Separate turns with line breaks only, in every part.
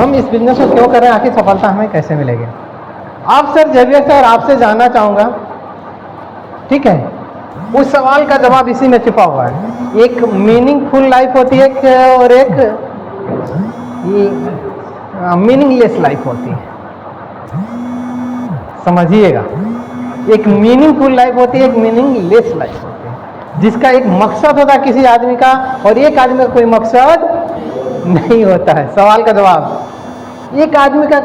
हम इस बिजनेस को क्यों कर रहे हैं, आखिर सफलता हमें कैसे मिलेगी। आप सर जेवियर सर आपसे जानना चाहूँगा, ठीक है, उस सवाल का जवाब इसी में छिपा हुआ है। एक मीनिंगफुल लाइफ होती है और एक मीनिंगलेस लाइफ होती है। समझिएगा, एक मीनिंगफुल लाइफ होती है, एक मीनिंगलेस लाइफ होती है, जिसका एक मकसद होता है किसी आदमी का, और एक आदमी का कोई मकसद नहीं होता है। सवाल का जवाब, एक आदमी का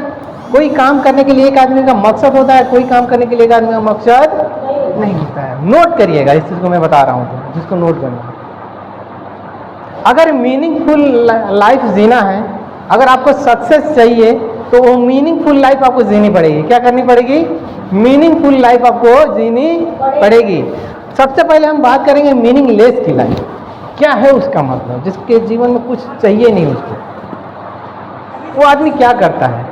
कोई काम करने के लिए एक आदमी का मकसद होता है, कोई काम करने के लिए एक आदमी का मकसद नहीं होता है। नोट करिएगा इस चीज़ को मैं बता रहा हूँ, तो जिसको नोट करना, अगर मीनिंगफुल लाइफ जीना है, अगर आपको सक्सेस चाहिए, तो वो मीनिंगफुल लाइफ आपको जीनी पड़ेगी। क्या करनी पड़ेगी? मीनिंगफुल लाइफ आपको जीनी पड़ेगी। सबसे पहले हम बात करेंगे मीनिंगलेस की लाइफ। क्या है उसका मतलब? जिसके जीवन में कुछ चाहिए नहीं उसको, वो आदमी क्या करता है?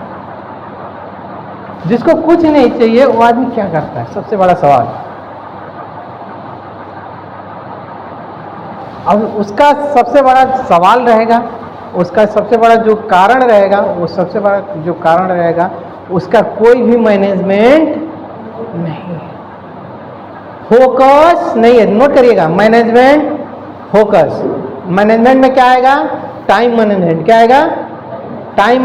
जिसको कुछ नहीं चाहिए वो आदमी क्या करता है? सबसे बड़ा सवाल। अब उसका सबसे बड़ा सवाल रहेगा, उसका सबसे बड़ा जो कारण रहेगा, वो सबसे बड़ा जो कारण रहेगा, उसका कोई भी मैनेजमेंट नहीं, फोकस नहीं है। नोट करिएगा, मैनेजमेंट, फोकस। मैनेजमेंट में क्या आएगा? Time management. क्या आएगा? टाइम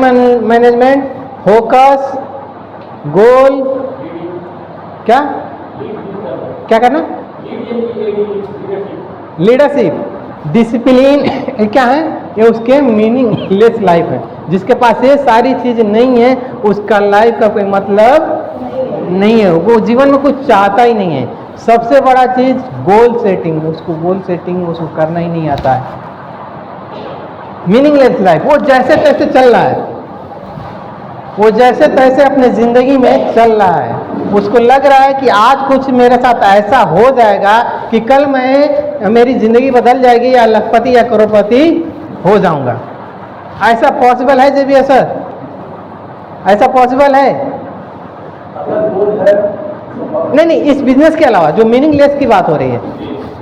मैनेजमेंट, फोकस, गोल, क्या क्या करना? लीडरशिप, डिसिप्लिन, क्या है ये? उसके मीनिंगलेस लाइफ है। जिसके पास ये सारी चीज नहीं है, उसका लाइफ का कोई मतलब नहीं है, वो जीवन में कुछ चाहता ही नहीं है। सबसे बड़ा चीज गोल सेटिंग, उसको गोल सेटिंग उसको करना ही नहीं आता है। मीनिंगलेस लाइफ, वो जैसे तैसे चल रहा है, वो जैसे तैसे अपने जिंदगी में चल रहा है। उसको लग रहा है कि आज कुछ मेरे साथ ऐसा हो जाएगा कि कल मेरी जिंदगी बदल जाएगी, या लखपति या करोड़पति हो जाऊंगा। ऐसा पॉसिबल है जेवियर सर? ऐसा पॉसिबल है? नहीं, इस बिजनेस के अलावा जो मीनिंगलेस की बात हो रही है,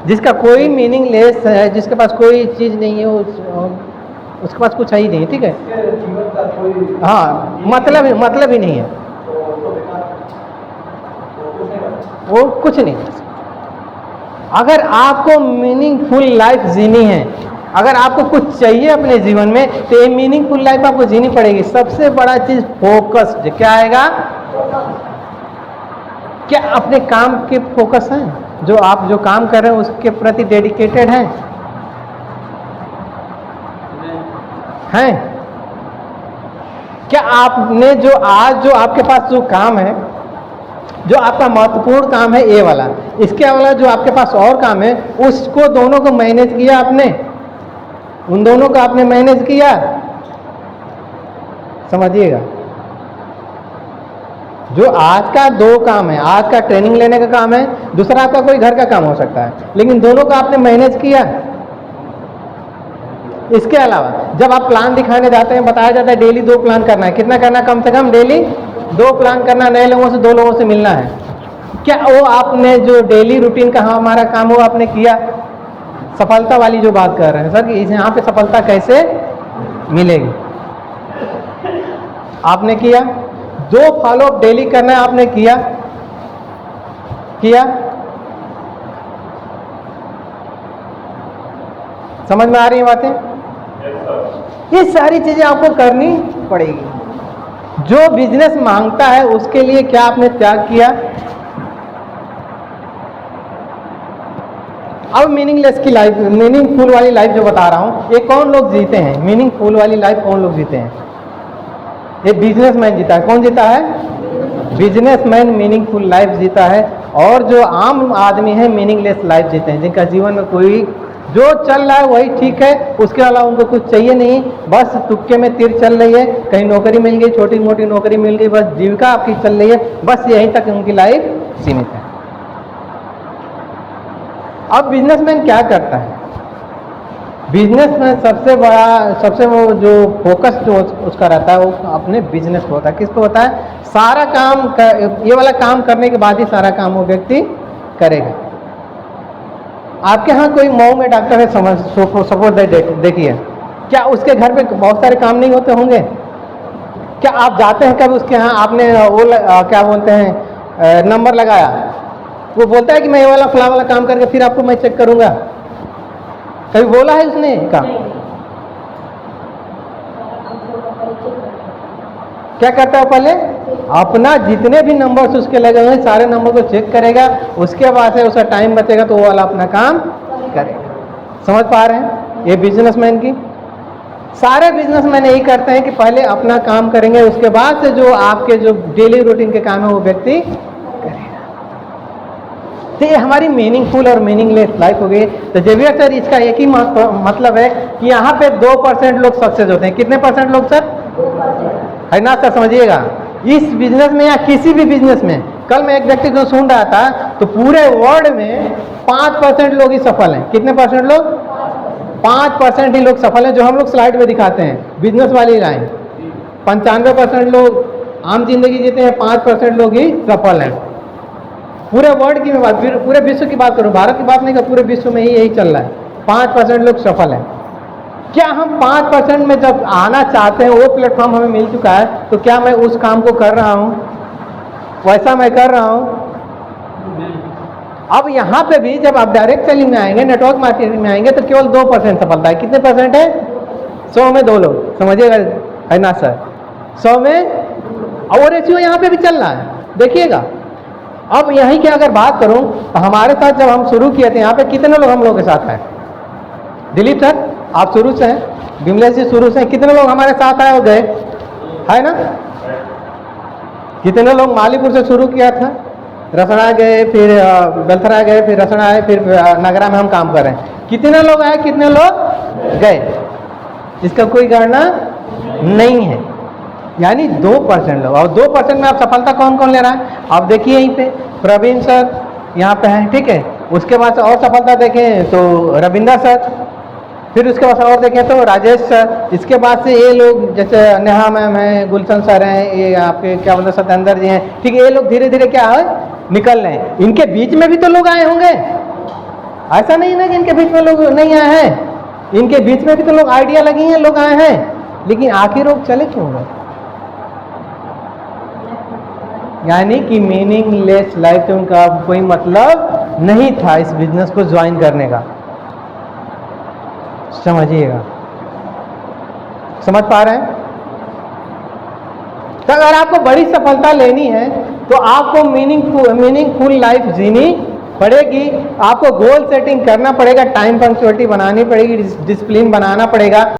जिसका कोई मीनिंगलेस है, जिसके पास कोई चीज नहीं है, उसके पास कुछ है ही नहीं, ठीक है, हाँ, मतलब ही नहीं है, वो कुछ नहीं। अगर आपको मीनिंगफुल लाइफ जीनी है, अगर आपको कुछ चाहिए अपने जीवन में, तो ये मीनिंगफुल लाइफ आपको जीनी पड़ेगी। सबसे बड़ा चीज फोकस। क्या आएगा? क्या अपने काम के फोकस हैं? जो आप जो काम कर रहे हैं उसके प्रति डेडिकेटेड हैं? क्या आपने जो आज जो आपके पास जो काम है, जो आपका महत्वपूर्ण काम है ये वाला, इसके अलावा जो आपके पास और काम है, उसको दोनों को मैनेज किया आपने? उन दोनों को आपने मैनेज किया? समझिएगा, जो आज का दो काम है, आज का ट्रेनिंग लेने का काम है, दूसरा आपका कोई घर का काम हो सकता है, लेकिन दोनों को आपने मैनेज किया? इसके अलावा जब आप प्लान दिखाने जाते हैं, बताया जाता है डेली 2 प्लान करना है। कितना करना? कम से कम डेली 2 प्लान करना। नए लोगों से 2 लोगों से मिलना है। क्या वो आपने जो डेली रूटीन का हमारा काम वो आपने किया? सफलता वाली जो बात कर रहे हैं सर कि यहाँ पे सफलता कैसे मिलेगी, आपने किया? 2 फॉलोअप डेली करना है, आपने किया? समझ में आ रही है बातें? ये सारी चीजें आपको करनी पड़ेगी। जो बिजनेस मांगता है उसके लिए क्या आपने त्याग किया? अब मीनिंगलेस की लाइफ, मीनिंगफुल वाली लाइफ जो बता रहा हूं, ये कौन लोग जीते हैं? मीनिंगफुल वाली लाइफ कौन लोग जीते हैं? ये बिजनेसमैन जीता है। कौन जीता है? बिजनेसमैन मीनिंगफुल लाइफ जीता है। और जो आम आदमी है मीनिंगलेस लाइफ जीते हैं, जिनका जीवन में कोई, जो चल रहा है वही ठीक है, उसके अलावा उनको कुछ चाहिए नहीं, बस तुक्के में तीर चल रही है। कहीं नौकरी मिल गई, छोटी मोटी नौकरी मिल गई, बस जीविका आपकी चल रही है, बस यहीं तक उनकी लाइफ सीमित है। अब बिजनेसमैन क्या करता है? बिजनेसमैन सबसे वो जो फोकस जो उसका रहता है, वो अपने बिजनेस पे होता है। किस पे होता है? सारा काम ये वाला काम करने के बाद ही सारा काम वो व्यक्ति करेगा। आपके यहाँ कोई मऊ में डॉक्टर है, सपोज देखिए, क्या उसके घर पे बहुत सारे काम नहीं होते होंगे? क्या आप जाते हैं कभी उसके यहाँ, आपने वो क्या बोलते हैं नंबर लगाया, वो बोलता है कि मैं ये वाला फला वाला काम करके फिर आपको मैं चेक करूंगा? कभी बोला है उसने? क्या क्या करता है पहले? अपना जितने भी नंबर्स उसके लगे हुए हैं सारे नंबर को चेक करेगा, उसके बाद से उसका टाइम बचेगा तो वो वाला अपना काम करेगा। समझ पा रहे हैं? ये बिजनेसमैन की, सारे बिजनेसमैन यही करते हैं कि पहले अपना काम करेंगे, उसके बाद से जो आपके जो डेली रूटीन के काम है वो व्यक्ति करेगा। तो ये हमारी मीनिंगफुल और मीनिंगलेस लाइफ हो गई। तो जेवियर सर इसका एक ही मतलब है कि यहाँ पे 2% लोग सक्सेस होते हैं। कितने परसेंट लोग सर? है ना सर? समझिएगा, इस बिजनेस में या किसी भी बिजनेस में, कल मैं एक व्यक्ति को सुन रहा था तो पूरे वर्ल्ड में 5% लोग ही सफल हैं। कितने परसेंट लोग? 5% ही लोग सफल हैं, जो हम लोग स्लाइड में दिखाते हैं बिजनेस वाली लाइन। 95% लोग आम जिंदगी जीते हैं, 5% लोग ही सफल हैं। पूरे वर्ल्ड की मैं बात, फिर पूरे विश्व की बात करूं, भारत की बात नहीं कर, पूरे विश्व में ही यही चल रहा है, 5% लोग सफल हैं। क्या हम 5% में जब आना चाहते हैं, वो प्लेटफॉर्म हमें मिल चुका है, तो क्या मैं उस काम को कर रहा हूं वैसा मैं कर रहा हूं? अब यहाँ पे भी जब आप डायरेक्ट सेलिंग में आएंगे, नेटवर्क मार्केटिंग में आएंगे, तो केवल 2% सफलता है। कितने परसेंट है? 100 में 2 लोग। समझिएगा, है ना सर? 100 में, और रेशियो यहाँ पे भी चल रहा है, देखिएगा। अब यहीं की अगर बात करूं तो हमारे साथ जब हम शुरू किए थे, यहाँ पे कितने लोग हम लोगों के साथ हैं? दिलीप सर आप शुरू से हैं, विमलेश जी शुरू से हैं, कितने लोग हमारे साथ आए और गए, है ना? कितने लोग मालीपुर से शुरू किया था, रसड़ा गए, फिर बेलथरा गए, फिर रसड़ा आए, फिर नगरा में हम काम कर रहे हैं। कितने लोग आए, कितने लोग गए, इसका कोई गणना नहीं है। यानी 2% लोग, और 2% में आप सफलता कौन कौन ले रहा है? आप देखिए यहीं पे प्रवीण सर यहाँ पे हैं, ठीक है। उसके बाद से और सफलता देखें तो रविंद्र सर, फिर उसके बाद और देखें तो राजेश सर। इसके बाद से ये लोग जैसे नेहा मैम हैं, गुलशन सर हैं, ये आपके क्या बोलते सत्येंद्र जी हैं, ठीक है। ये लोग धीरे धीरे क्या है निकल रहे हैं। इनके बीच में भी तो लोग आए होंगे, ऐसा नहीं ना कि इनके बीच में लोग नहीं आए हैं, इनके बीच में भी तो लोग आइडिया लगी हैं, लोग आए हैं, लेकिन आखिर लोग चले क्यों गए? यानी कि मीनिंगलेस लाइफ, उनका कोई मतलब नहीं था इस बिजनेस को ज्वाइन करने का। समझिएगा, समझ पा रहे हैं? तो अगर आपको बड़ी सफलता लेनी है तो आपको मीनिंगफुल लाइफ जीनी पड़ेगी। आपको गोल सेटिंग करना पड़ेगा, टाइम पंक्चुअलिटी बनानी पड़ेगी, डिसिप्लिन बनाना पड़ेगा।